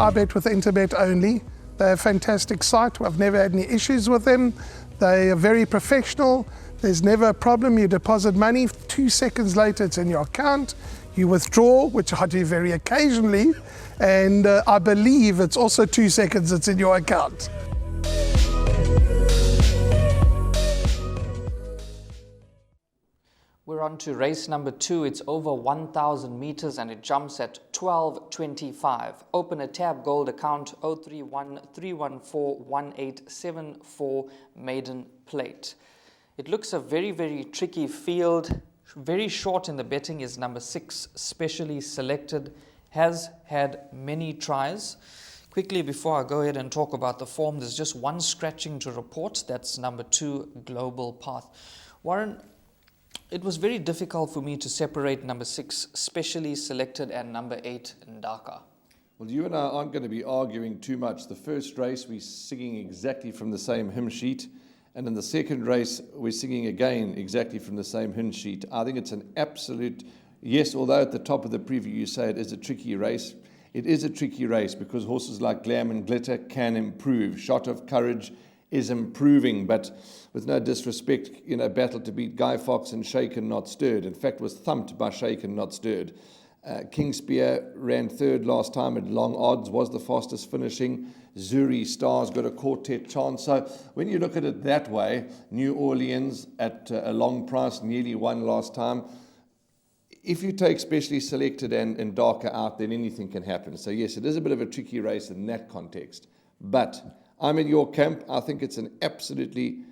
I bet with Interbet only. They're a fantastic site. I've never had any issues with them. They are very professional. There's never a problem. You deposit money, 2 seconds later it's in your account. You withdraw, which I do very occasionally, and I believe it's also 2 seconds it's in your account. We're on to race number 2. It's over 1,000 meters and it jumps at 12:25. Open a tab gold account 031 314 1874 maiden plate. It looks a very, very tricky field. Very short in the betting is number 6, specially selected. Has had many tries. Quickly, before I go ahead and talk about the form, there's just one scratching to report. That's number 2, Global Path. Warren, it was very difficult for me to separate number 6, specially selected, and number 8, Ndaka. Well, you and I aren't going to be arguing too much. The first race, we're singing exactly from the same hymn sheet. And in the second race, we're singing again exactly from the same hymn sheet. I think it's an absolute yes, although at the top of the preview you say it is a tricky race. It is a tricky race because horses like Glam and Glitter can improve. Shot of Courage is improving, but with no disrespect, battled to beat Guy Fox and Shaken Not Stirred. In fact, was thumped by Shaken Not Stirred. King Spear ran third last time at long odds, was the fastest finishing. Zuri Stars got a quartet chance. So when you look at it that way, New Orleans at a long price, nearly won last time. If you take specially selected and darker out, then anything can happen. So yes, it is a bit of a tricky race in that context. But I'm in your camp. I think it's an absolutely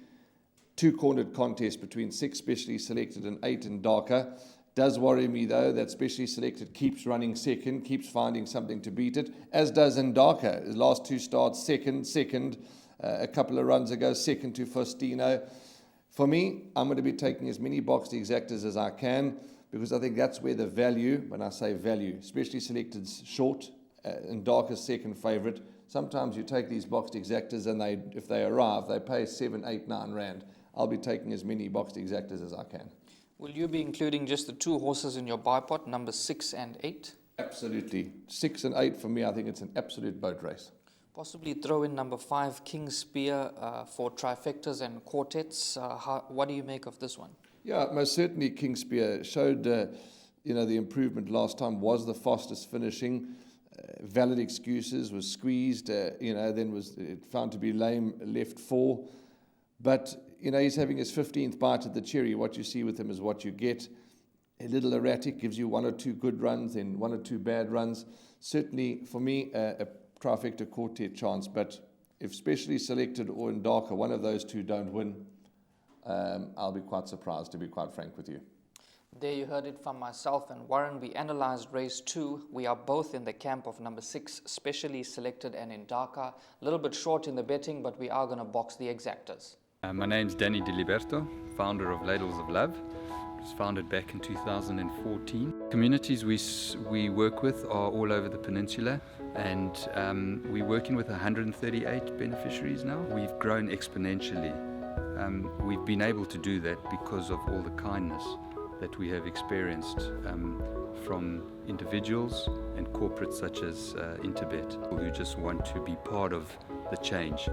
two-cornered contest between 6 specially selected and 8 in darker. Does worry me though that specially selected keeps running second, keeps finding something to beat it, as does Ndaka. His last 2 starts second, a couple of runs ago, second to Faustino. For me, I'm going to be taking as many boxed exactas as I can because I think that's where the value, when I say value, specially selected's short, Ndaka's second favourite. Sometimes you take these boxed exactas and if they arrive, they pay 7, 8, 9 rand. I'll be taking as many boxed exactas as I can. Will you be including just the 2 horses in your buy pot, number 6 and 8? Absolutely. 6 and 8 for me, I think it's an absolute boat race. Possibly throw in number 5, King Spear, for trifectas and quartets. What do you make of this one? Yeah, most certainly King Spear showed the improvement last time, was the fastest finishing. Valid excuses, was squeezed, then was found to be lame, left 4. But he's having his 15th bite at the cherry. What you see with him is what you get. A little erratic, gives you 1 or 2 good runs, then 1 or 2 bad runs. Certainly, for me, a trifecta quartet chance. But if specially selected or in darker, one of those 2 don't win, I'll be quite surprised, to be quite frank with you. There you heard it from myself and Warren. We analysed race 2. We are both in the camp of number 6, specially selected and in darker. A little bit short in the betting, but we are going to box the exactas. My name's Danny Diliberto, founder of Ladles of Love. It was founded back in 2014. Communities we work with are all over the peninsula, and we're working with 138 beneficiaries now. We've grown exponentially. We've been able to do that because of all the kindness that we have experienced from individuals and corporates such as Interbet, who just want to be part of the change.